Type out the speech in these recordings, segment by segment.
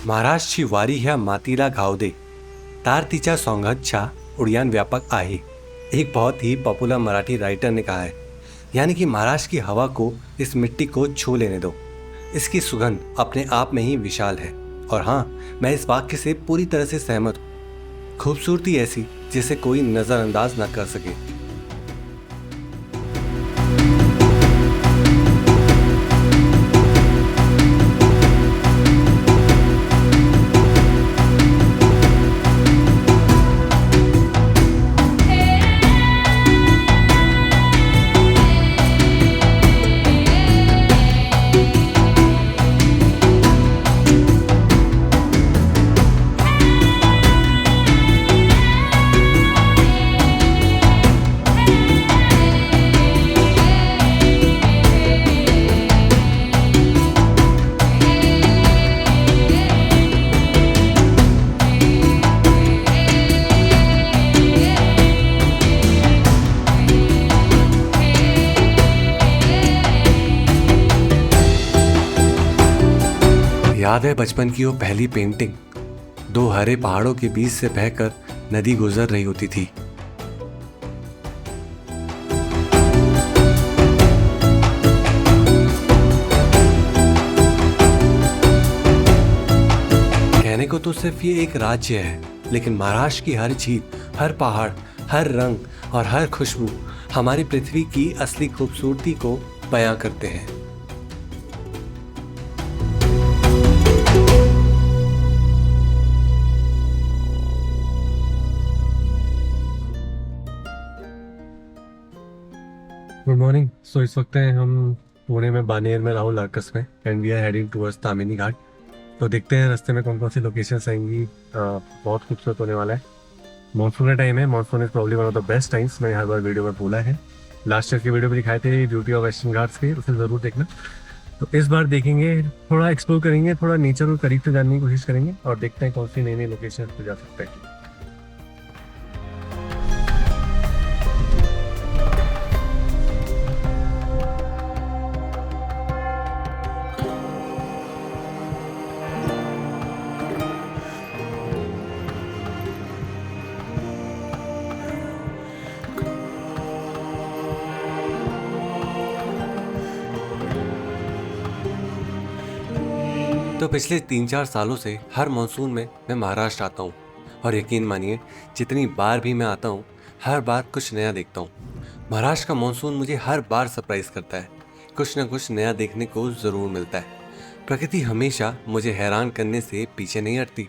महाराष्ट्रची वारी ह्या मातीला घाव दे, तार तिच्या सोंगतच्या उड़ियान व्यापक आहे। एक बहुत ही पॉपुलर मराठी राइटर ने कहा है, यानी कि महाराष्ट्र की हवा को, इस मिट्टी को छू लेने दो। इसकी सुगंध अपने आप में ही विशाल है। और हाँ, मैं इस वाक्य से पूरी तरह से सहमत हूँ। खूबसूरती ऐसी जिसे कोई नज़रअंदाज ना कर सके। याद है बचपन की वो पहली पेंटिंग, दो हरे पहाड़ों के बीच से बहकर नदी गुजर रही होती थी। कहने को तो सिर्फ ये एक राज्य है, लेकिन महाराष्ट्र की हर झील, हर पहाड़, हर रंग और हर खुशबू हमारी पृथ्वी की असली खूबसूरती को बयां करते हैं। Good morning. सो इस वक्त हैं हम पुणे में बानेर में राहुल आर्कस में, and we are heading towards Tamhini Ghat. तो देखते हैं रास्ते में कौन कौन सी लोकेशंस आएंगी। बहुत खूबसूरत होने वाला है। मॉनसून का टाइम है। Monsoon is probably one of the best times. मैंने हर बार वीडियो में बोला है। लास्ट ईयर की वीडियो में दिखाए थे ब्यूटी ऑफ वेस्टर्न घाट्स के, उसे ज़रूर देखना। तो इस बार देखेंगे, थोड़ा एक्सप्लोर करेंगे, थोड़ा नेचर को करीब से जानने की कोशिश करेंगे और देखते हैं कौन सी नई नई लोकेशन पे जा सकते हैं। तो पिछले 3-4 सालों से हर मॉनसून में मैं महाराष्ट्र आता हूँ, और यकीन मानिए जितनी बार भी मैं आता हूँ, हर बार कुछ नया देखता हूँ। महाराष्ट्र का मॉनसून मुझे हर बार सरप्राइज करता है। कुछ न कुछ नया देखने को ज़रूर मिलता है। प्रकृति हमेशा मुझे हैरान करने से पीछे नहीं हटती।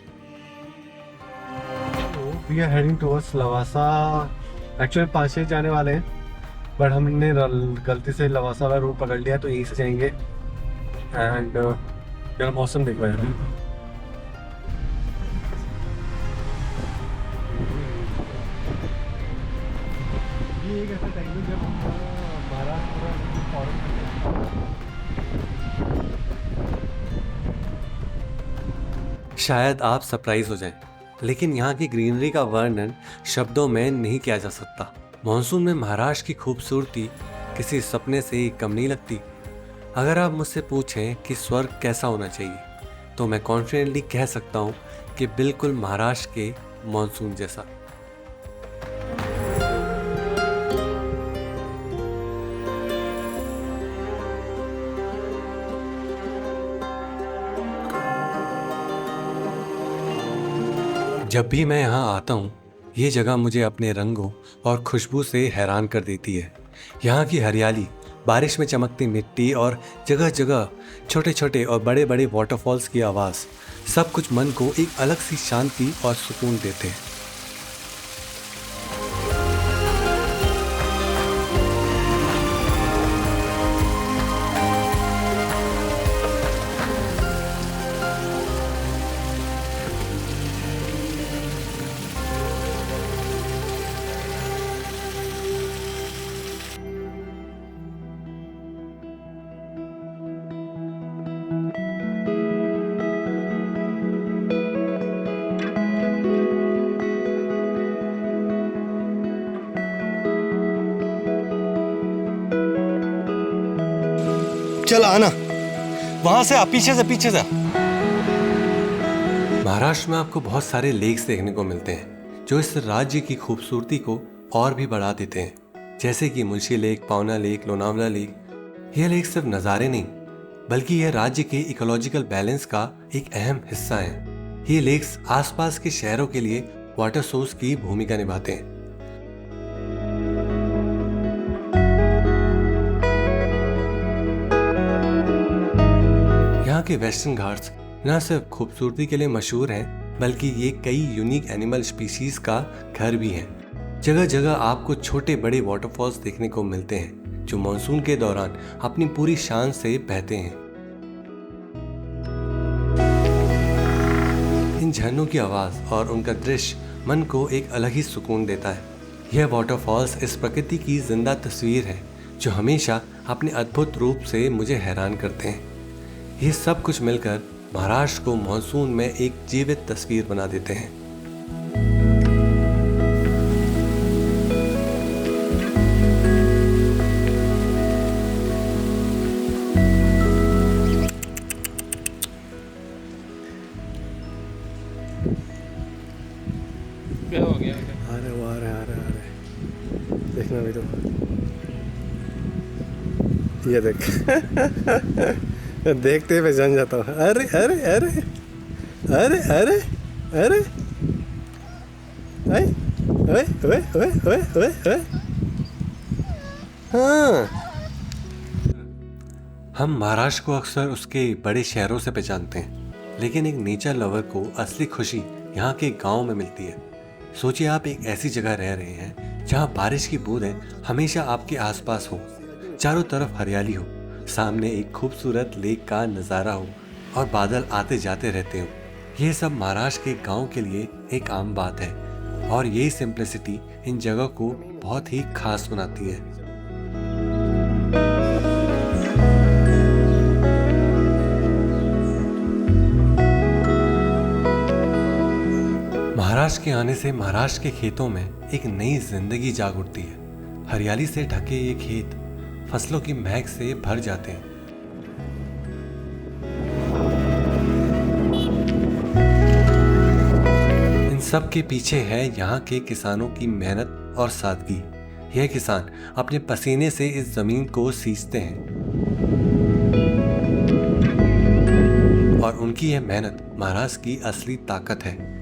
We are heading towards Lavasa. Actually पासे जाने वाले हैं, बट हमने गलती से लवासा वाला रूट पकड़ लिया, तो यहीं से जाएंगे। एंड यार मौसम देख रहे हैं। ये एक ऐसा टाइम है जब महाराष्ट्र शायद आप सरप्राइज हो जाएं, लेकिन यहाँ की ग्रीनरी का वर्णन शब्दों में नहीं किया जा सकता। मॉनसून में महाराष्ट्र की खूबसूरती किसी सपने से कम नहीं लगती। अगर आप मुझसे पूछें कि स्वर्ग कैसा होना चाहिए, तो मैं कॉन्फिडेंटली कह सकता हूँ कि बिल्कुल महाराष्ट्र के मॉनसून जैसा। जब भी मैं यहाँ आता हूँ, ये जगह मुझे अपने रंगों और खुशबू से हैरान कर देती है। यहाँ की हरियाली, बारिश में चमकती मिट्टी और जगह जगह छोटे छोटे और बड़े बड़े वाटरफॉल्स की आवाज़, सब कुछ मन को एक अलग सी शांति और सुकून देते हैं। चल आना, वहां से आ, पीछे से महाराष्ट्र में आपको बहुत सारे लेक्स देखने को मिलते हैं जो इस राज्य की खूबसूरती को और भी बढ़ा देते हैं, जैसे कि मुंशी लेक, पावना लेक, लोनावला लेक। ये लेक सिर्फ नज़ारे नहीं बल्कि यह राज्य के इकोलॉजिकल बैलेंस का एक अहम हिस्सा है। ये लेक्स आसपास के शहरों के लिए वाटर सोर्स की भूमिका निभाते हैं। यहाँ के वेस्टर्न घाट्स न सिर्फ खूबसूरती के लिए मशहूर हैं बल्कि ये कई यूनिक एनिमल स्पीशीज का घर भी हैं। जगह जगह आपको छोटे बड़े वाटरफॉल्स देखने को मिलते हैं जो मानसून के दौरान अपनी पूरी शान से बहते हैं। इन झरनों की आवाज और उनका दृश्य मन को एक अलग ही सुकून देता है। यह वाटरफॉल्स इस प्रकृति की जिंदा तस्वीर है जो हमेशा अपने अद्भुत रूप से मुझे हैरान करते हैं। ये सब कुछ मिलकर महाराष्ट्र को मानसून में एक जीवित तस्वीर बना देते हैं। क्या हो गया? आ रहे देखना भी तो, ये देख देखते हुए जान जाता हूँ। अरे अरे अरे अरे अरे अरे ओए ओए ओए ओए ओए ओए। हाँ, हम महाराष्ट्र को अक्सर उसके बड़े शहरों से पहचानते हैं, लेकिन एक नेचर लवर को असली खुशी यहाँ के गांव में मिलती है। सोचिए आप एक ऐसी जगह रह रहे हैं जहाँ बारिश की बूंदें हमेशा आपके आसपास हो, चारों तरफ हरियाली हो, सामने एक खूबसूरत लेक का नज़ारा हो और बादल आते जाते रहते हो। ये सब महाराष्ट्र के गांव के लिए एक आम बात है और यही सिंप्लिसिटी इन जगह को बहुत ही खास बनाती है। महाराष्ट्र के आने से महाराष्ट्र के खेतों में एक नई जिंदगी जाग उठती है। हरियाली से ढके ये खेत फसलों की महक से भर जाते हैं। इन सब के पीछे है यहाँ के किसानों की मेहनत और सादगी। यह किसान अपने पसीने से इस जमीन को सींचते हैं और उनकी यह मेहनत महाराष्ट्र की असली ताकत है।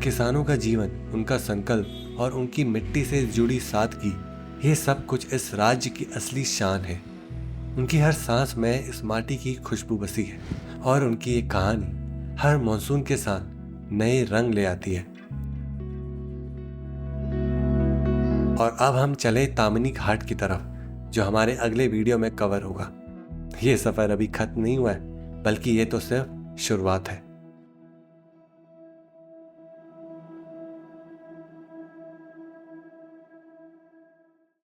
किसानों का जीवन, उनका संकल्प और उनकी मिट्टी से जुड़ी सादगी, ये सब कुछ इस राज्य की असली शान है। उनकी हर सांस में इस माटी की खुशबू बसी है और उनकी ये कहानी हर मानसून के साथ नए रंग ले आती है। और अब हम चले तामनी घाट की तरफ, जो हमारे अगले वीडियो में कवर होगा। ये सफर अभी खत्म नहीं हुआ है, बल्कि ये तो सिर्फ शुरुआत है।